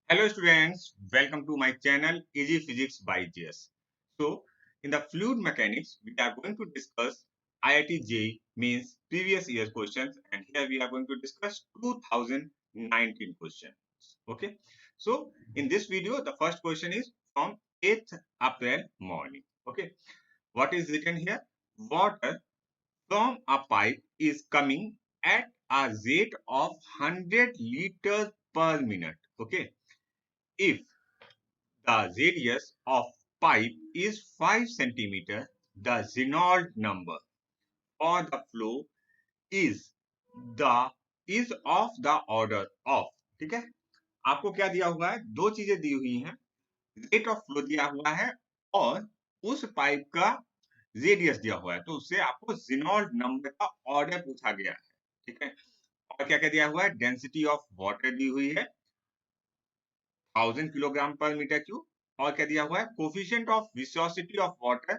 Hello students, welcome to my channel Easy Physics by JS. So, in the fluid mechanics, we are going to discuss IIT JEE means previous year questions, and here we are going to discuss 2019 questions. Okay. So, in this video, the first question is from 8th April morning. Okay. What is written here? Water from a pipe is coming at a rate of 100 liters per minute. Okay. If the radius of pipe is 5 centimeter, the Reynolds number for the flow is the is of the order of. ठीक है, आपको क्या दिया हुआ है? दो चीजें दी हुई हैं, रेट ऑफ फ्लो दिया हुआ है और उस पाइप का रेडियस दिया हुआ है, तो उससे आपको Reynolds नंबर का ऑर्डर पूछा गया है। ठीक है, और क्या क्या दिया हुआ है? डेंसिटी ऑफ वाटर दी हुई है 1000 किलोग्राम पर मीटर क्यूब, और क्या दिया हुआ है? Coefficient of viscosity of water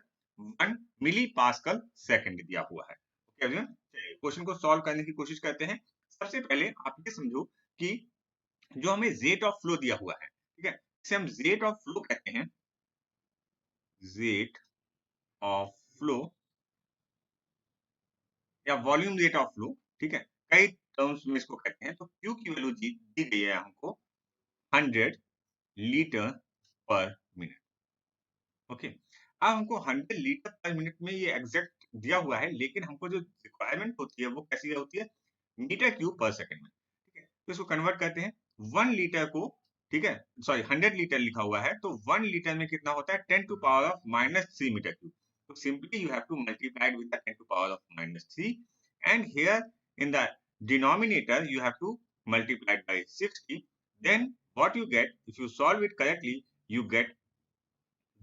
1 milli pascal second दिया हुआ है। ओके एवरीवन, चलिए क्वेश्चन को सॉल्व करने की कोशिश करते हैं। सबसे पहले आप ये समझो कि जो हमें रेट ऑफ फ्लो दिया हुआ है, ठीक है, इसे हम रेट ऑफ फ्लो कहते हैं। रेट ऑफ फ्लो या वॉल्यूम रेट ऑफ फ्लो, ठीक है, कई टर्म्स में इसको कहते हैं। तो क्यू की वैल्यू दी गई है हमको 100 लीटर पर मिनट। ओके, अब हमको 100 लीटर पर मिनट में ये एग्जैक्ट दिया हुआ है, लेकिन हमको जो रिक्वायरमेंट होती है वो कैसी होती है? मीटर क्यूब पर सेकंड में। ठीक है, तो इसको कन्वर्ट करते हैं 1 लीटर को। ठीक है, सॉरी 100 लीटर लिखा हुआ है, तो 1 लीटर में कितना होता है? 10 to power of -3 meter cube. तो simply you have to multiply with the 10 to power of -3, and here in the denominator you have to multiply by 60. Then what you get, if you solve it correctly, you get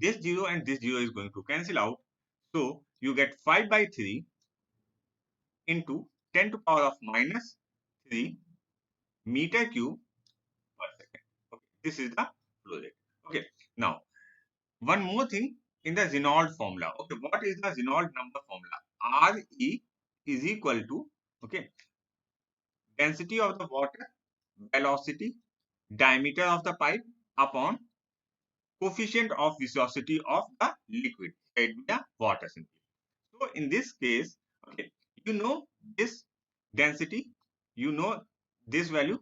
this 0 and this 0 is going to cancel out. So you get 5 by 3 into 10 to power of -3 meter cube per second. Okay, this is the flow rate. Okay, now one more thing in the Reynolds formula. Okay, what is the Reynolds number formula? Re is equal to, okay, density of the water, velocity, diameter of the pipe upon coefficient of viscosity of the liquid, it will be the water simply. So in this case, okay, you know this density, you know this value,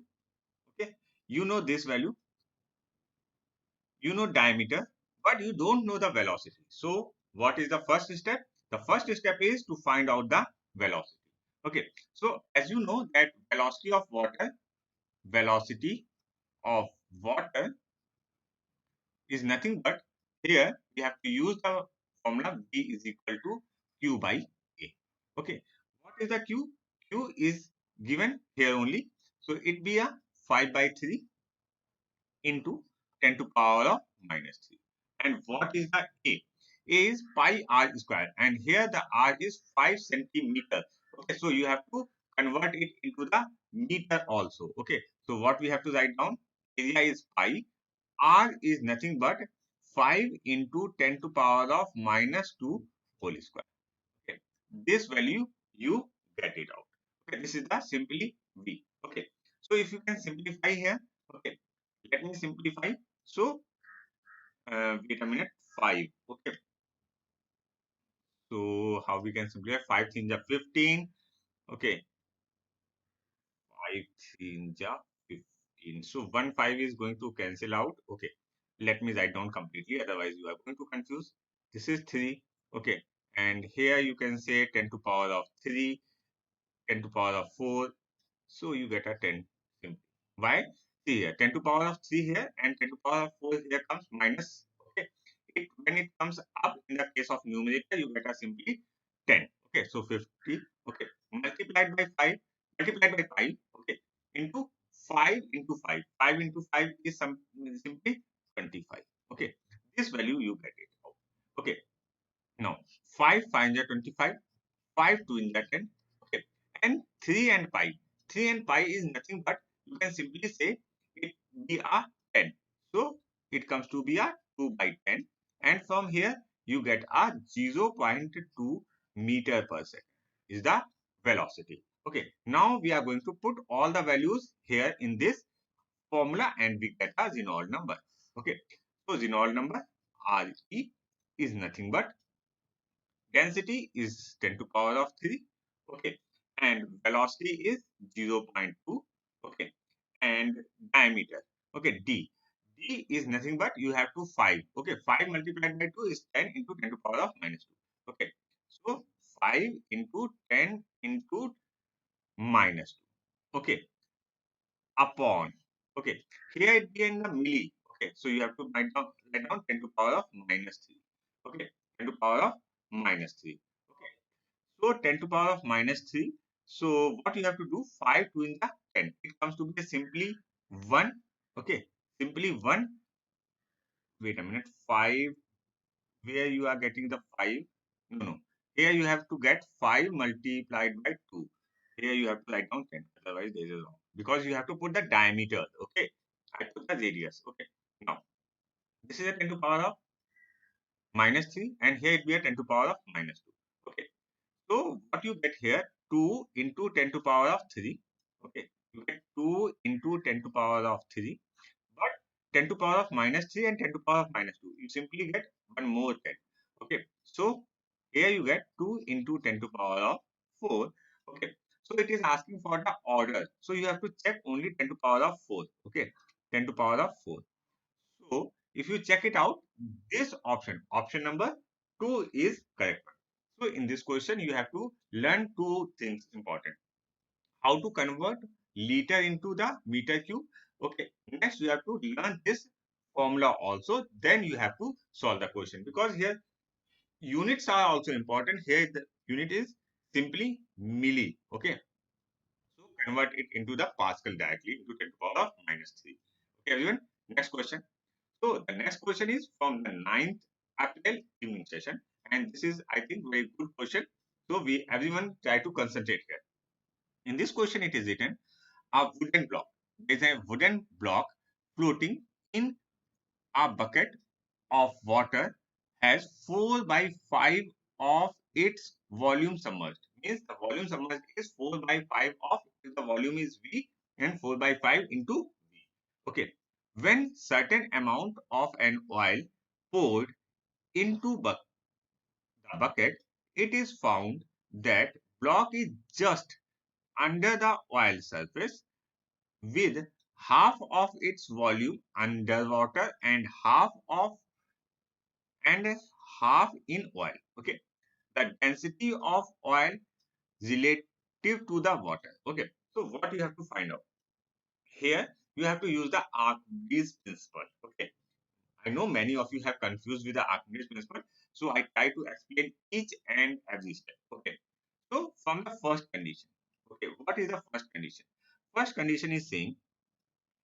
okay, you know this value, you know diameter, but you don't know the velocity. So what is the first step? The first step is to find out the velocity. Okay, so as you know that velocity of water is nothing but, here we have to use the formula V is equal to Q by A. Okay, what is the Q? Q is given here only, so it be a 5 by 3 into 10 to power of -3. And what is the A? A is pi r square, and here the r is 5 centimeter. Okay, so you have to convert it into the meter also. Okay, so what we have to write down? Area is pi, r is nothing but 5 into 10 to power of -2 whole square. Okay, this value you get it out. Okay, this is the simply V. Okay, so if you can simplify here, okay, let me simplify. So wait a minute, 5. Okay, so how we can simplify? 5 things are 15. Okay, 5 things are 15. So 1 5 is going to cancel out. Okay, let me write down completely, otherwise you are going to confuse. This is 3. Okay, and here you can say 10 to power of 3, 10 to power of 4. So you get a 10 simply. Why? See here, 10 to power of 3 here and 10 to power of 4 here comes minus. Okay, when it comes up in the case of numerator, you get a simply 10. Okay, so 50. Okay, multiplied by 5, multiplied by 5. Okay, into 5 into 5. 5 into 5 is simply 25. Okay, this value you get it out. Okay, now 5 5 are 25, 5 2 in the 10. Okay, and 3 and pi. 3 and pi is nothing but, you can simply say it be a 10. So it comes to be a 2 by 10, and from here you get a 0.2 meter per second is the velocity. Okay, now we are going to put all the values here in this formula and we get a Reynolds number. Okay, so Reynolds number Re is nothing but density is 10 to power of 3, okay, and velocity is 0.2, okay, and diameter, okay, d is nothing but you have to 5, okay, 5 multiplied by 2 is 10 into 10 to power of minus 2, okay, so 5 into 10 into minus 2, okay, upon, okay, here it be in the milli, okay, so you have to write down 10 to power of minus 3, okay, 10 to power of minus 3, okay. So 10 to power of minus 3. So what you have to do? 5 2 in the 10. It comes to be simply 1. Okay. Simply 1. Wait a minute. 5. Where you are getting the 5? No, no. Here you have to get 5 multiplied by 2. Here you have to write down 10. Otherwise there is wrong. Because you have to put the diameter. Okay. I put the radius. Okay. Now, this is a 10 to power of minus 3. And here it be a 10 to power of minus 2. Okay. So what you get here, 2 into 10 to power of 3. Okay, you get 2 into 10 to power of 3. But 10 to power of minus 3 and 10 to power of minus 2. You simply get one more 10. Okay, so here you get 2 into 10 to power of 4. Okay, so it is asking for the order. So you have to check only 10 to power of 4. Okay, 10 to power of 4. So if you check it out, this option number 2 is correct. So in this question, you have to learn two things important. How to convert liter into the meter cube. Okay. Next, you have to learn this formula also. Then you have to solve the question, because here units are also important. Here the unit is simply milli. Okay. So convert it into the Pascal directly into 10 to the power of minus 3. Okay, everyone. Next question. So the next question is from the 9th April evening session, and this is, I think, very good question. So we everyone try to concentrate here. In this question, it is written a wooden block. There is a wooden block floating in a bucket of water has 4 by 5 of its volume submerged. Means the volume submerged is 4 by 5 of, if the volume is V, and 4 by 5 into V. Okay. When certain amount of an oil poured into the bucket, it is found that block is just under the oil surface with half of its volume underwater and half in oil. Okay, the density of oil relative to the water. Okay, so what you have to find out here, you have to use the Archimedes principle. Okay, I know many of you have confused with the Archimedes principle, so I try to explain each and every step. Okay, so from the first condition, okay, what is the first condition? First condition is saying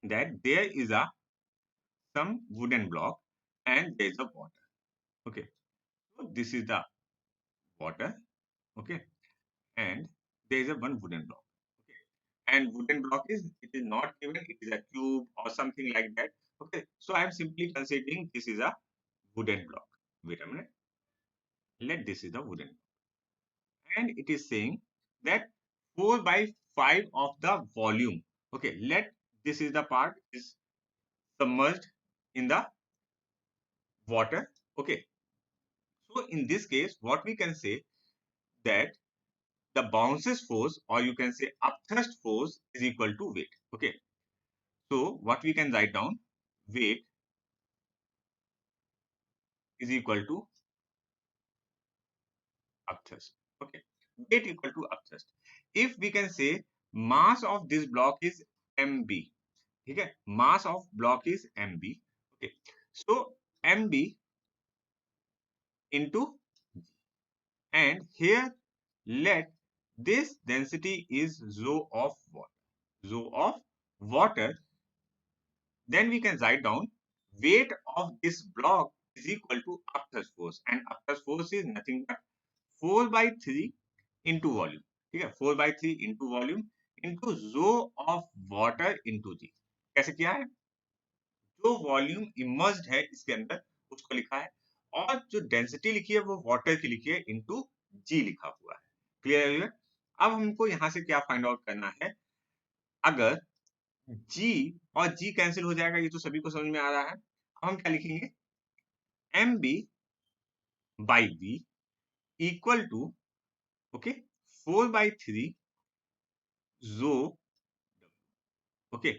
that there is a some wooden block and there is a water. Okay, so this is the water. Okay, and there is a one wooden block. Okay, and wooden block is, it is not given, it is a cube or something like that. Okay, so I am simply considering this is a wooden block. Wait a minute, let this is the wooden block, and it is saying that 4 by 5 of the volume. Okay, let this is the part is submerged in the water. Okay, so in this case, what we can say that the bounces force, or you can say upthrust force, is equal to weight. Okay, so what we can write down, weight is equal to upthrust. Okay, weight equal to upthrust. If we can say mass of this block is mb, okay, mass of block is mb. Okay, so mb into, and here let this density is rho of water, rho of water. Then we can write down weight of this block is equal to upthrust force, and upthrust force is nothing but 4 by 3 into volume. Okay, 4 by 3 into volume into rho of water into g. कैसे किया है? जो volume immersed है इसके अंदर उसको लिखा है, और जो डेंसिटी लिखी है वो वाटर की लिखी है इनटू जी लिखा हुआ है। क्लियर है? अब हमको यहाँ से क्या फाइंड आउट करना है, अगर जी और जी कैंसिल हो जाएगा, ये तो सभी को समझ में आ रहा है। अब हम क्या लिखेंगे, M B by B equal to, okay, 4/3 जो, ओके।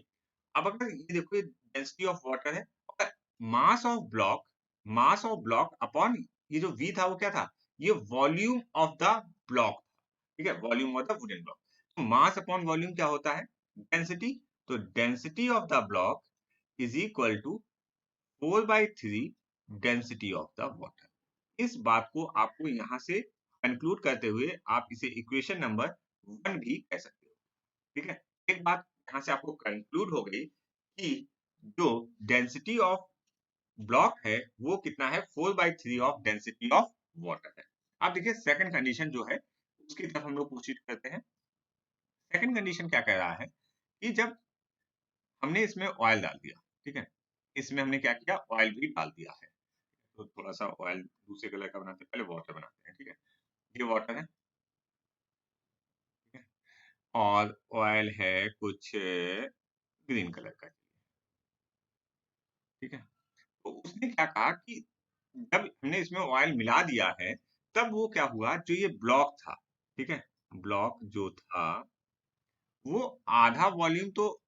अब अगर ये देखो, ये डेंसिटी ऑफ वाटर है और mass of block, mass of block upon ये जो v था वो क्या था, ये वॉल्यूम ऑफ द ब्लॉक, ठीक है, volume of the wooden block. तो मास अपॉन वॉल्यूम क्या होता है, डेंसिटी। तो density of the block is equal to 4/3 density of the water. इस बात को आपको यहाँ से कंक्लूड करते हुए आप इसे इक्वेशन नंबर 1 भी कह सकते हो, ठीक है। एक बात यहाँ से आपको कंक्लूड हो गई कि जो डेंसिटी ऑफ ब्लॉक है वो कितना है, 4/3 ऑफ डेंसिटी ऑफ वाटर है। अब देखिए सेकंड कंडीशन जो है उसकी तरफ हम लोग प्रोसीड करते हैं। सेकंड कंडीशन क्या कह रहा है कि जब हमने इसमें ऑयल डाल दिया, ठीक है, इसमें हमने क्या किया, ऑयल भी डाल दिया है। तो थोड़ा सा ऑयल दूसरे कलर का बनाते हैं, पहले वाटर बनाते हैं, ठीक है। ये वाटर है, ठीक है, और ऑयल है कुछ ग्रीन कलर का, ठीक है। तो उसने क्या कहा कि जब हमने इसमें ऑयल मिला दिया है तब वो क्या हुआ, जो ये ब्लॉक था, ठीक है, ब्लॉक जो था वो आधा वॉल्यूम तो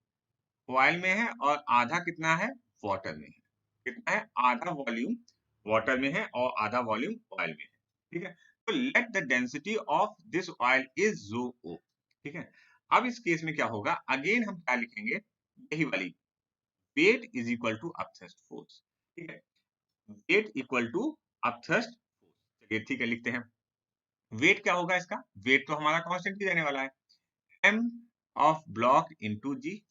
ऑयल में है और आधा कितना है, वाटर में है। कितना है, आधा वॉल्यूम वाटर में है और आधा वॉल्यूम ऑयल में है, ठीक है। तो let the density of this oil is जो ओ, ठीक है। अब इस केस में क्या होगा, अगेन हम क्या लिखेंगे, यही वाली weight is equal to upthrust force, ठीक है, weight equal to upthrust force. चलिए ठीक है, लिखते हैं। वेट क्या होगा इसका, वेट तो हमारा कांस्टेंट ही रहने वाला है, M of block into G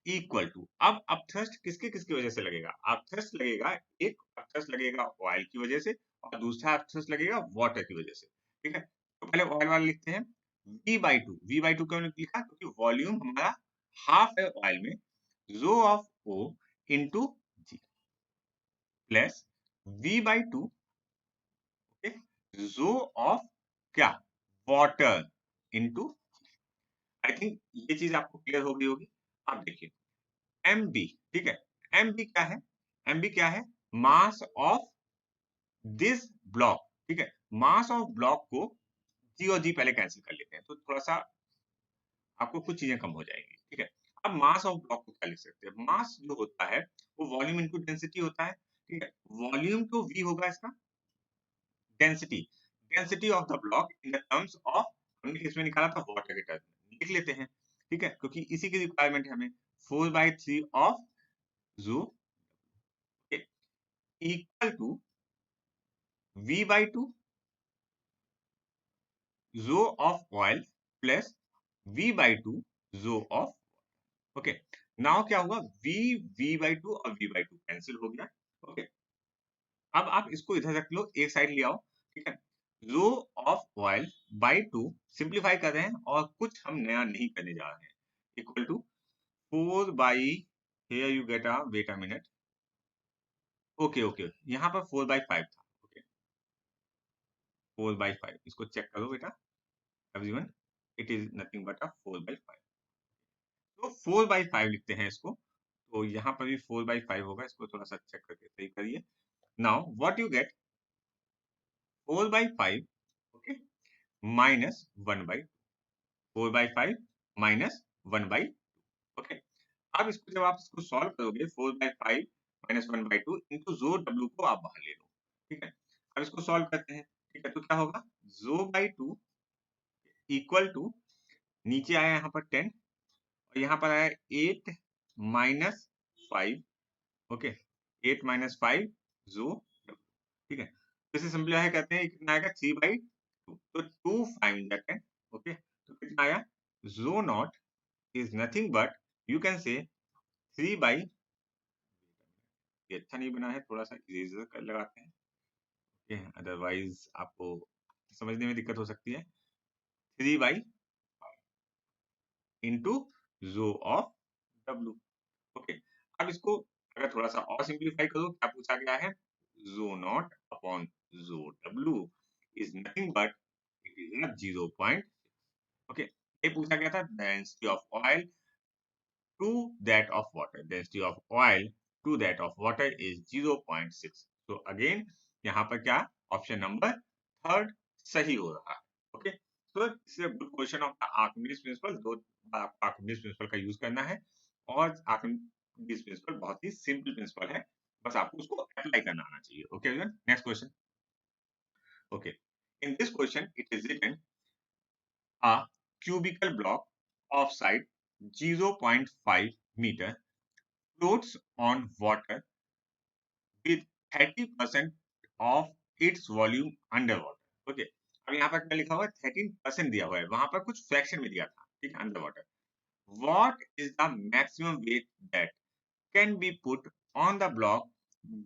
equal to, अब अपथ्रस्ट किसके किसकी वजह से लगेगा, अपथ्रस्ट लगेगा, एक अपथ्रस्ट लगेगा ऑयल की वजह से और दूसरा अपथ्रस्ट लगेगा वाटर की वजह से, ठीक है। तो पहले ऑयल वाला लिखते हैं, v/2, v/2 क्यों लिखा, क्योंकि वॉल्यूम हमारा हाफ है ऑयल में, rho of O into G plus v/2, rho of क्या, वाटर इनटू, आई थिंक ये चीज आपको क्लियर हो गई होगी। अब देखिए एम बी, ठीक है, एम बी क्या है, एम बी क्या है, मास ऑफ दिस ब्लॉक, ठीक है। मास ऑफ ब्लॉक को जी और जी पहले कैंसिल कर लेते हैं तो थोड़ा सा आपको कुछ चीजें कम हो जाएंगी, ठीक है। अब मास ऑफ ब्लॉक को क्या लिख सकते हैं, मास जो होता है वो वॉल्यूम इनटू डेंसिटी होता है, ठीक है। वॉल्यूम तो वी होगा इसका, density, density of the block in the terms of, हमने इसमें निकाला था वाटर के टर्म में, लिख लेते हैं, ठीक है, क्योंकि इसी की रिक्वायरमेंट है हमें, 4/3 ऑफ जो equal to v/2 rho of oil plus v/2 rho of, okay. Now क्या हुआ, v/2 और v/2 कैंसिल हो गया, ओके। अब आप इसको इधर रख लो, एक साइड ले आओ, ठीक है। Rho of oil by 2 simplify कर रहे हैं और कुछ हम नया नहीं करने जा रहे हैं, equal to 4 by, here you get a, wait a minute, okay okay, यहाँ पर 4/5 था, ओके, 4/5, इसको चेक करो बेटा everyone, it is nothing but a 4/5। तो 4/5 लिखते हैं इसको, तो यहाँ पर भी 4/5 होगा, इसको थोड़ा सा चेक करके सही करिए। Now what you get, 4/5, okay, minus 1/2, 4/5 minus 1/2, okay. अब इसको जब आप इसको सॉल्व करोगे, 4/5 माइनस 1/2 इंटू जो डब्ल्यू को आप बाहर ले लो, ठीक है। अब इसको सॉल्व करते हैं, ठीक है, तो क्या होगा, जो बाई 2 इक्वल टू, नीचे आया यहाँ पर 10 और यहाँ पर आया 8 माइनस 5, ओके, 8 माइनस 5 जो, ठीक है। तो इसे सिंपलीफाई करते हैं, कितना आएगा, 3/2, तो 2 फाइंड द 10, ओके। तो कितना आया, जो not is nothing but, you can say 3 by, ये अच्छा नहीं बना है, थोड़ा सा इरेजर कर लगाते हैं, ओके, अदरवाइज आपको समझने में दिक्कत हो सकती है। 3/, इंटू जो ऑफ डब्ल्यू, ओके। अब इसको अगर थोड़ा सा और सिंप्लीफाई करो, क्या पूछा गया है, जो नॉट अपॉन जो W is nothing but, it is 0. Okay, ये पूछा गया था density of oil to that of water. Density of oil to that of water is 0.6. So again यहाँ पर क्या ऑप्शन नंबर थर्ड सही हो रहा है. Okay, so this is a good question of the Archimedes principle. दो Archimedes principle का use करना है और Archimedes principle बहुत ही सिंपल प्रिंसिपल है, बस आपको उसको अप्लाई करना आना चाहिए. Okay, next question. Okay, in this question it is written a cubical block of side 0.5 meter floats on water with 30% of its volume underwater. Okay, अब यहाँ पर क्या लिखा हुआ है, 13% दिया हुआ है, वहां पर कुछ फ्रैक्शन में दिया था, ठीक है, under water. What is the maximum weight that can be put on the block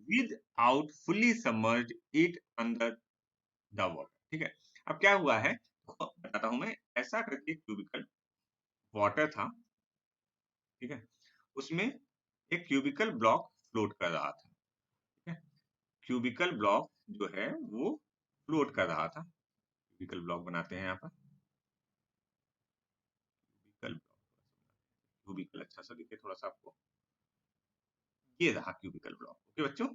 without fully submerged it under the water? ठीक है, अब क्या हुआ है बताता हूं मैं. ऐसा करके क्यूबिकल वाटर था, ठीक है, उसमें एक क्यूबिकल ब्लॉक फ्लोट कर रहा था. ठीक है, क्यूबिकल ब्लॉक जो है वो फ्लोट कर रहा था. क्यूबिकल ब्लॉक बनाते हैं यहाँ पर. क्यूबिकल ब्लॉक, क्यूबिकल अच्छा सा दिखे थोड़ा सा आपको. ये रहा क्यूबिकल ब्लॉक. ओके बच्चों,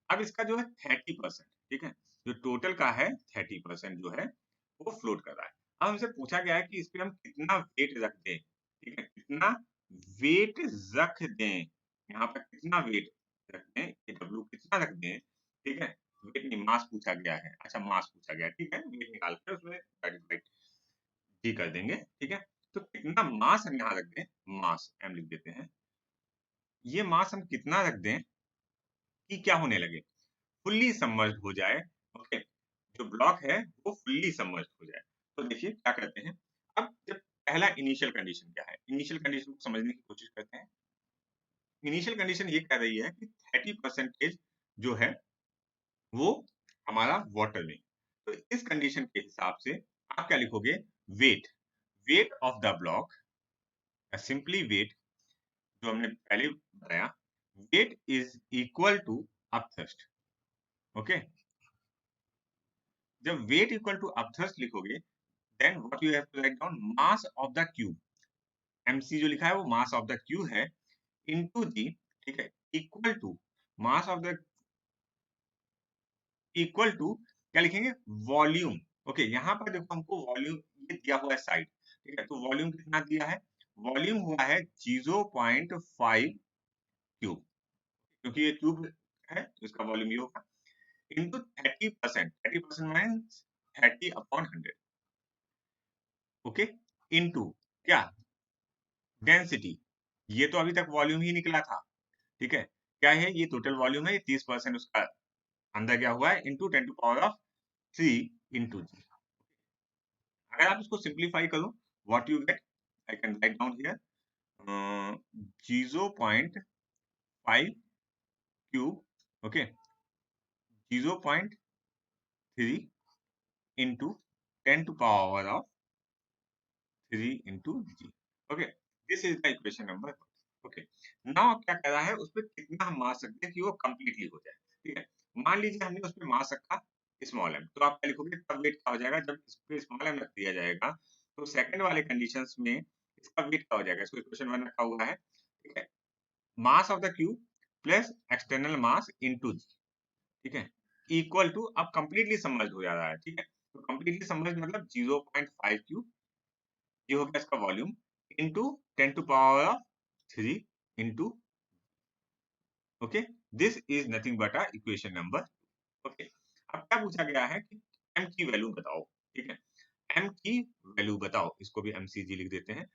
अब इसका जो है 30%, ठीक है, जो टोटल का है 30% जो है वो फ्लोट कर रहा है. अब हमसे पूछा गया है कि इस पे हम कितना वेट रख दें. ठीक है, कितना वेट रख दें, यहाँ पर कितना वेट रख दें, ये डब्ल्यू कितना रख दें. ठीक है, वेट नहीं मास पूछा गया है. अच्छा, मास पूछा गया है, ठीक है, वेट निकाल कर उसमें जी कर देंगे. ठीक है, तो कितना मास हम यहाँ रख दें, मास एम लिख देते हैं. ये मास हम कितना रख दें कि क्या होने लगे, फुल्ली सबमर्ज्ड हो जाए. ओके, जो ब्लॉक है वो फुल्ली सबमर्ज्ड हो जाए. तो देखिए क्या करते हैं. अब जब पहला इनिशियल कंडीशन क्या है, इनिशियल कंडीशन को समझने की कोशिश करते हैं. इनिशियल कंडीशन ये कह रही है कि 30% जो है वो हमारा वाटर में. तो इस कंडीशन के हिसाब से आप क्या लिखोगे, weight, weight of the block, simply weight जो हमने पहले बताया, weight is equal to upthrust. Okay, जब वेट इक्वल टू अपथ्रस्ट लिखोगे, then what you have to write down, mass of the cube. MC जो लिखा है वो मास ऑफ द क्यूब है, इनटू जी. ठीक है, equal to mass of the, equal to क्या लिखेंगे, वॉल्यूम. ओके, यहाँ पर देखो हमको वॉल्यूम ये दिया हुआ है साइड. ठीक है, तो वॉल्यूम कितना दिया है, वॉल्यूम हुआ है 0.5 क्यूब, क्योंकि ये क्यूब है तो इसका वॉल्यूम ये होगा, इनटू 30%. 30% मींस 30/100. ओके, इनटू क्या, डेंसिटी. ये तो अभी तक वॉल्यूम ही निकला था. ठीक है, क्या है, ये टोटल वॉल्यूम है, ये 30% उसका अंदर गया हुआ है, इनटू 10⁻³ इनटू जी. अगर आप इसको सिंप्लीफाई करो, what you get, I can write down here 0.5 cube. Okay, 0.3 into 10⁻³ into g. Okay, this is the equation number 1. Okay, now क्या कह रहा है, उस पे कितना हम मास सकते हैं कि वो कंप्लीटली हो जाए. ठीक है, मान लीजिए हमने उस पे मास रखा स्मॉल m, तो आप क्या लिखोगे, तब वेट क्या हो जाएगा, जब इस पे स्मॉल m रख दिया जाएगा तो सेकंड वाले कंडीशंस में इसका वेट क्या हो जाएगा. इसको इक्वेशन 1 रखा हुआ है. ठीक है, mass of the cube plus external mass into जी. ठीक है, इक्वल टू, अब कंप्लीटली सबमर्ज्ड हो जा रहा है. ठीक है, तो कंप्लीटली सबमर्ज्ड मतलब 0.5 क्यूब, ये हो गया इसका volume, into 10⁻³ into. Okay, this is nothing but a equation number. Okay, अब क्या पूछा गया है कि m की वैल्यू बताओ. ठीक है, m की वैल्यू बताओ, इसको भी mcg लिख देते हैं.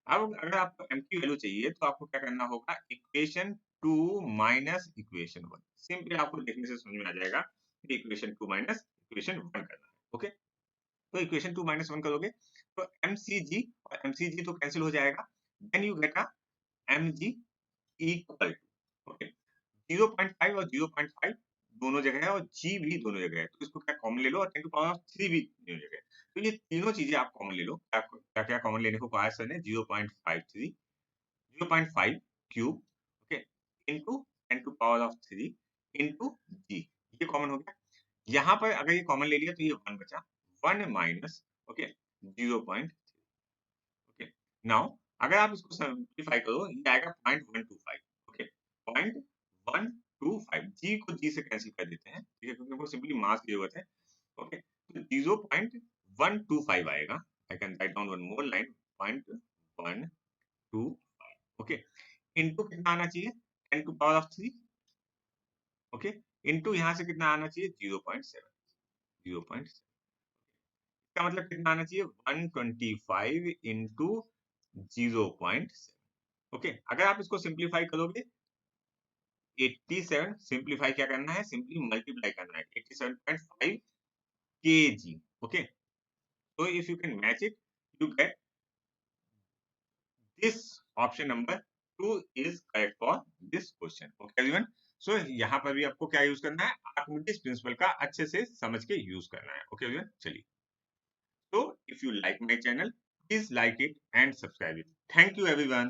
अब अगर आपको m की वैल्यू चाहिए तो आपको क्या करना होगा, इक्वेशन 2 माइनस इक्वेशन 1. सिंपली आपको देखने से समझ में आ जाएगा कि इक्वेशन 2 माइनस इक्वेशन 1 करना है. ओके, तो इक्वेशन 2 माइनस 1 करोगे तो mcg और mcg तो कैंसिल हो जाएगा, then you get a mg equal to. Okay, 0.5 और 0.5 दोनों जगह है और g भी दोनों जगह है, तो इसको क्या कॉमन ले लो, और 10⁻³ भी दोनों जगह है. तो ये तीनों चीजें आप कॉमन ले लो. क्या क्या कॉमन लेने को कहा सर ने, 0.53, 0.5 cube, okay, into 10⁻³ into g, ये कॉमन हो गया. यहाँ पर अगर ये कॉमन ले लिया तो ये 1 बचा, 1 माइनस, ओके, 0.3. ओके, नाउ अगर आप इसको सिंप्लीफाई करो ये आएगा 0.125, ओके 0.125, जी को जी से कैंसिल कर देते हैं, ठीक है, क्योंकि हमको सिंपली मास की जरूरत है, ओके, तो 0.125 आएगा। I can write down one more line 0.125, okay, into कितना आना चाहिए 10 to power of 3, okay, into यहाँ से कितना आना चाहिए 0.7, 0.7, इसका मतलब कितना आना चाहिए 125 इंटू 0.7, ओके, अगर आप इसको सिंप्लीफाई करोगे 87, सिंप्लीफाई क्या करना है, सिंपली मल्टीप्लाई करना है 87.5 kg, okay, so if you can match it you get this option number 2 is correct for this question, okay everyone, so यहाँ पर भी आपको क्या यूज करना है, आर्किमिडीज प्रिंसिपल का अच्छे से समझ के यूज करना है, okay everyone, चलिए, so if you like my channel please like it and subscribe it, thank you everyone.